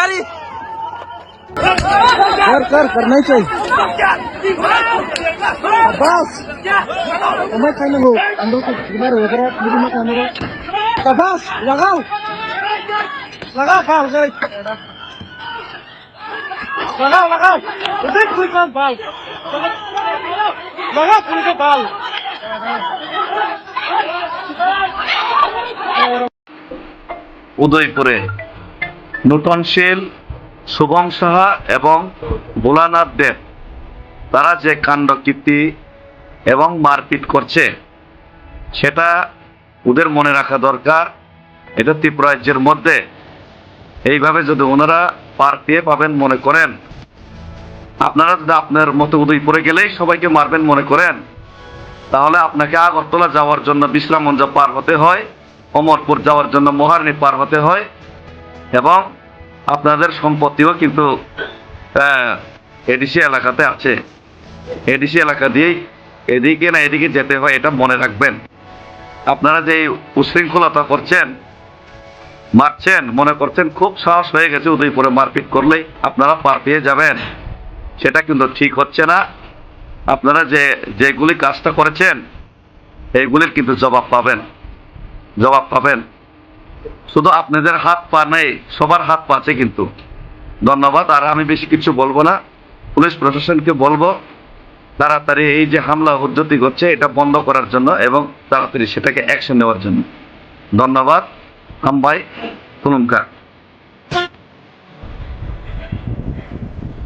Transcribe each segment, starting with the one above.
गाड़ी कर करना ही चाहिए बस मैं खाने को अंदर को किधर है जरा मुझे मत आने दो बस लगाओ बाल कर लगाओ उधर कोई का बाल लगाओ पूरे का बाल উদয়পুরে নূতনশীল শুভম সাহা এবং ভোলানাথ দেব তারা যে কাণ্ডকীর্তি এবং মারপিট করছে সেটা ওদের মনে রাখা দরকার। এটা ত্রিপুরাজ্যের মধ্যে এইভাবে যদি ওনারা পার পেয়ে পাবেন মনে করেন, আপনারা যদি আপনার মতো উদয়পুরে গেলেই সবাইকে মারবেন মনে করেন, তাহলে আপনাকে আগরতলা যাওয়ার জন্য বিশ্রামগঞ্জ পার হতে হয়, অমরপুর যাওয়ার জন্য মহারানী পার হতে হয়, এবং আপনাদের সম্পত্তিও কিন্তু এডিসি এলাকাতে আছে। এডিসি এলাকা দিয়েই এদিকে না এদিকে যেতে হয়, এটা মনে রাখবেন। আপনারা যে উশৃঙ্খলতা করছেন, মারছেন, মনে করছেন খুব সাহস হয়ে গেছে উদয়পুরে মারপিট করলেই আপনারা পার পেয়ে যাবেন, সেটা কিন্তু ঠিক হচ্ছে না। আপনারা যেগুলি কাজটা করেছেন এইগুলির কিন্তু জবাব পাবেন। শুধু আপনাদের হাত পা নেই, সবার হাত পা আছে কিন্তু। ধন্যবাদ। আর আমি বেশি কিছু বলবো না, পুলিশ প্রশাসনকে বলবো তাড়াতাড়ি এই যে হামলা হুজ্জতি করছে এটা বন্ধ করার জন্য এবং তাড়াতাড়ি সেটাকে অ্যাকশন নেওয়ার জন্য। ধন্যবাদ। ভাই তুলুমকার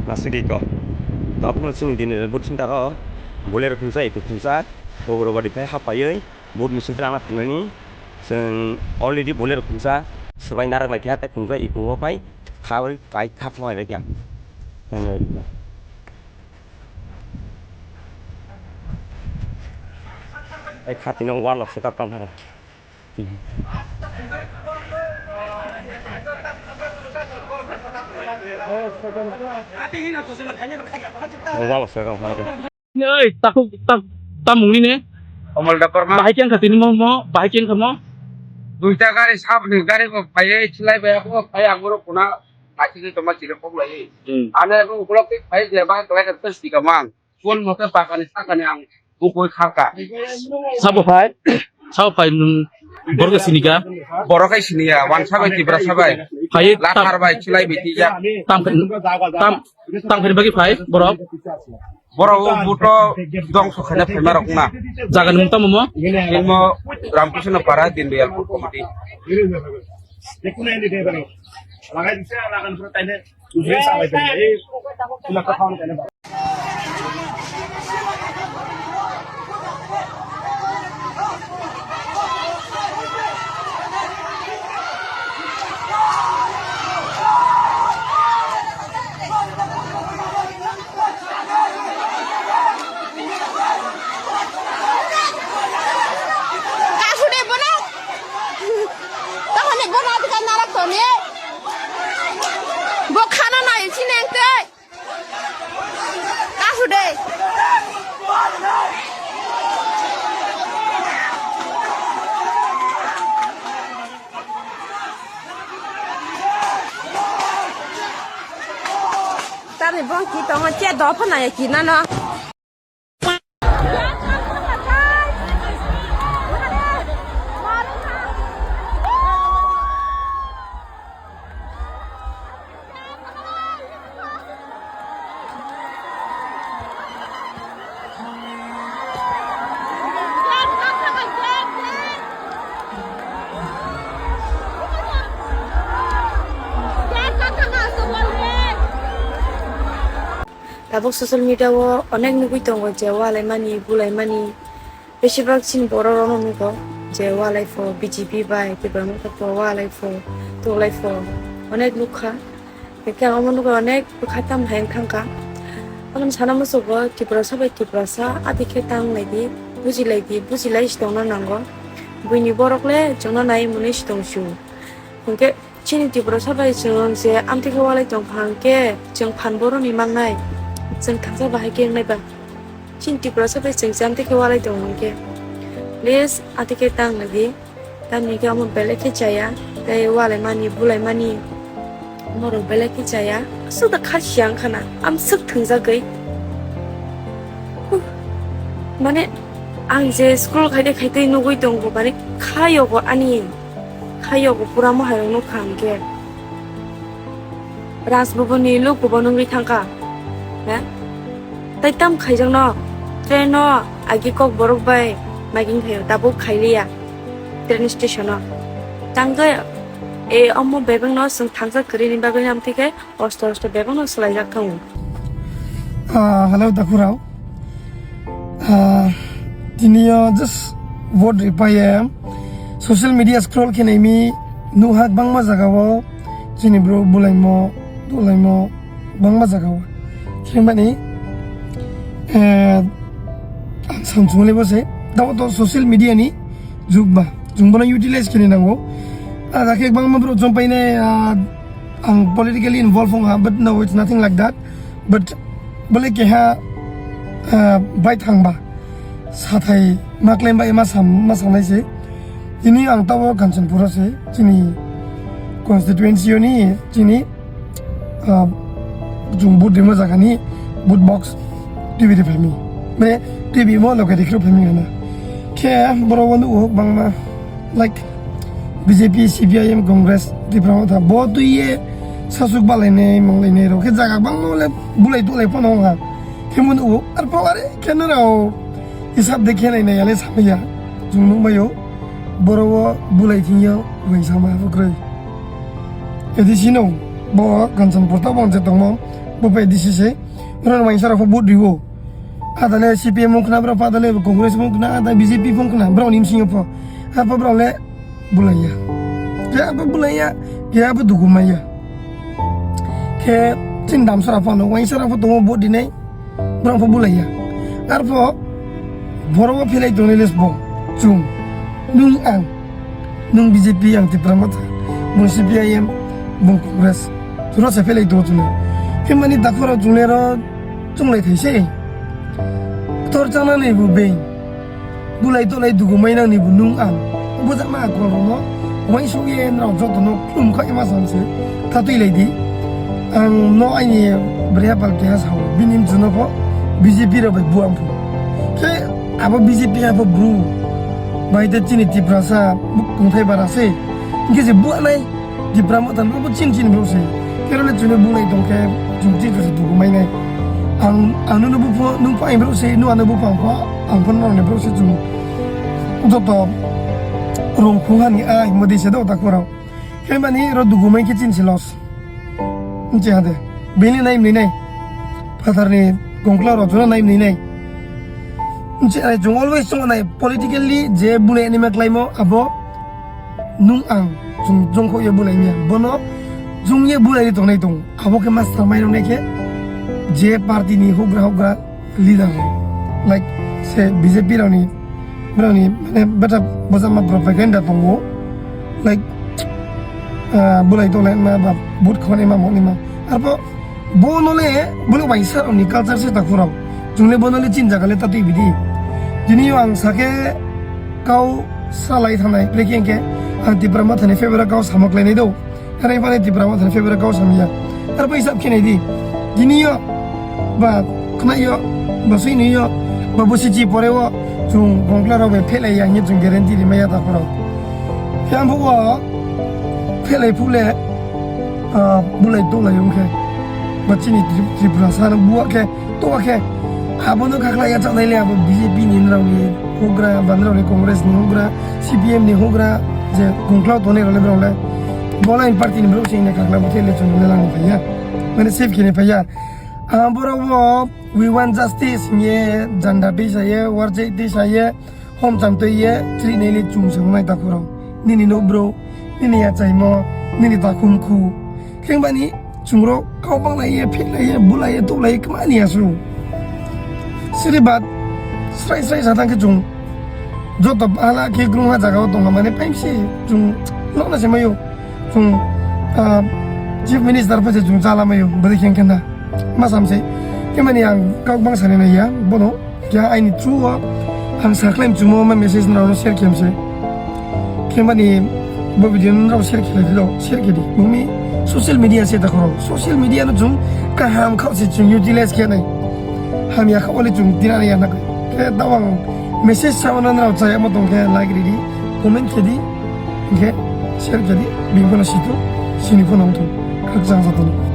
Masih kok. Tapi langsung di bút sinh ta có boleh review saya itu bisa beberapa di pihak apa ya bút musim terang apa ini already boleh review saya selain darah lagi hati pun saya itu apa kai kap loy lagi ya kat ini orang lah sekat kan orang lah sekat kan ơi ta không ta mùng đi nè अमल dumper मा bahai kian katini mo bahai kian kamo दुईटा गाड़ी साफ नहीं गाड़ी को पाए चिल्लाई पे को पाए आगुरो पुना आसी की तमा चिले को लई आने को उकलो के पाए जेबा तो है तो सी का मांग कोन मोके पाकाने साकाने आंग को कोई खाका sao phải borga sinika बरकाय सिनिया वान साबाय तिब्रा साबाय भाई लाथार बाय चिल्लाई बेति जा tam bagi भाई borok बरौ बुतो दंस खाने फेमा रखना jagan mutam mo इनमो रामकृष्ण पारा दिन दयाल कमिटी देखुन ini dia bang lagai bisa lagan pertanyaan ujian sampai tadi sudah ketahuan kan Tadi bang kita ngecek doa na ya kina no. Tabok social media wo onek nugui tongo je walai mani bulai mani besibag sin boro rono nugo je walai fo BGP bai people muka fo walai fo tolai fo onek nukha kaya omo nugo onek bukhatam hain kangka alam sana musugo tibra sabai tibra sa adike tang lagi buji lai sidong na nango buini borok le jongna nai muni sidong shu kaya chini tibra sabai jong je amtike walai tong pangke jong pan boro ni mang nai जों थांसा बाहायगे नायबा चिन्ति प्रसा बे जों जामते के वाले दं के please आते के तांग लगी तानि के हम बेले के जाया दे वाले मानी बुलाई मानी moro bele ki chaya su da kha siang khana am suk thungja gai mane ang je school khaite nugui dongbo mane khayo go pura mo hayo no khangge Rasbubon ni lu kubon ngi thangka ha tai tam khaijang no train no agi kok borok bai maging thayo tabu khailiya train station no tangga e ammo bebang no sung thangsa kri ni bagai nam thike osto bebang no slai jak thang hello Dakurao. Just vote reply social media scroll kini mi nuhat bang ma jagawo jini bro bulai mo bang ma jagawo kini samsung le bose daw to social media ni jungba na utilize kini nango ada ke bang ma bro jompai ne ang politically involved but no, it's nothing like that. But boleh ke ha bai thangba sathai maklem bai masam nai se ini ang tawo Kanchanpura se chini constituency ni chini jumbu demo jagani boot box TV de phami me TV mo lokai dikro phami na ke borowandu bangma like BJP CPIM Congress di pramata botu ye sasuk balene manglene ro ke jaga bangole bulai tu le pono ha kemun u arpaware kenaro hisab dekhe nai nai ale samya jungnu mayo borowo bulai thiyo wei sama fukroi edisino bo Kanchanpura ta bon je tongmo bo pe edisise ron wai sara fo budriwo adale CPM mukna bro padale Congress mukna ada BJP mukna bro nim singo po apa bro le bulaya ke apa dugumaya ke cindam sarafa no wai sarafa to bo dinai bro fo bulaya arfo boro philai to ne lesbo chung nung BJP yang ti pramata mun CPIM mun Congress sura se philai to tune kemani dakora junero chunglai thaise tor chana nei bu be bulai to lai dugumai na ni bu nung buza ma ko ro wai su ye no jo to no plum kha ma sam se ta tui lai di ang no ai ni bria bal ke ha saw binim juno po BJP ro bai buam pu ke aba BJP aba bru bai de chini ti prasa kung thai bara se nge se bu nai di pramo tan ro chin bro se ke ro le juno bu lai dong ke jung ti ro du mai nai ang anu no bu po nu pa bro se nu anu bu pa ang pon no ne bro se jung do to rong khungan ni ai modi se do takurao kemani ro dugumai ke chin silos nche hade bini nai ni nai pathar ni gongkla ro jona nai ni nai nche ai jong always song nai politically je bule ni maklaimo abo nung ang jong ko ye bule ni bono jung ye bule ni tong nai tong abo ke master mai ro ne ke je party ni hogra leader like se BJP ro ni Brownie, better bosama propaganda tongo, like bulai to lain ma but khone ma moni ma. Arpo bonole bulu waisa oni culture se takurao. Jungle bonole chin jaga le tati bidi. Jini yo ang sake kau salai thanai pleking ke anti brahma thane favor kau samak le nei do. Kare pare ti brahma thane favor kau samya. Arpo isap ke nei di. Jini yo ba khna yo basui ni yo babusi ji pore wo 중 공클라로베 펠레 양이 중 개런티리 메야다 코로 향부와 펠레 풀레 물레 돌라 용케 마치니 트리프라사는 부와케 또와케 아보노 카클라야 자네레 아보 BJP 니라우니 호그라 반드라우니 Congress ni 호그라 CPM ni 호그라 제 공클라 도네로레 브라울레 बोलाइन party नि ब्रोसिङ ने काक्ला बथेले चुनले लानु भैया मैंने safe किने भैया बरोबर we want justice ye janda bisa ye warje disa ye hom chamto ye tri neli chung sang mai takuro nini no bro nini ya chaimo nini ta khumkhu khengbani chungro kaupang lai ye phit lai ye bulai ye to lai kmani asu siri bat strai satang ke chung jo to ala ke grunga jaga to mane paimsi chung lona se mayo chung chief minister pa se chung chala mayo bari khen kenda masam se kemani yang kau bang sana ya bono kya ini true ang saklaim cuma message na share kemse kemani bo video na share kila share kidi mumi social media se da khoro social media no jung ka ham khau se jung utilize ke nai ham ya khawali jung dinar ya na ke dawang message sawana na chaya mo dong ke like ri comment ke di ke share ke di bingona situ sini phone auto khak jang sa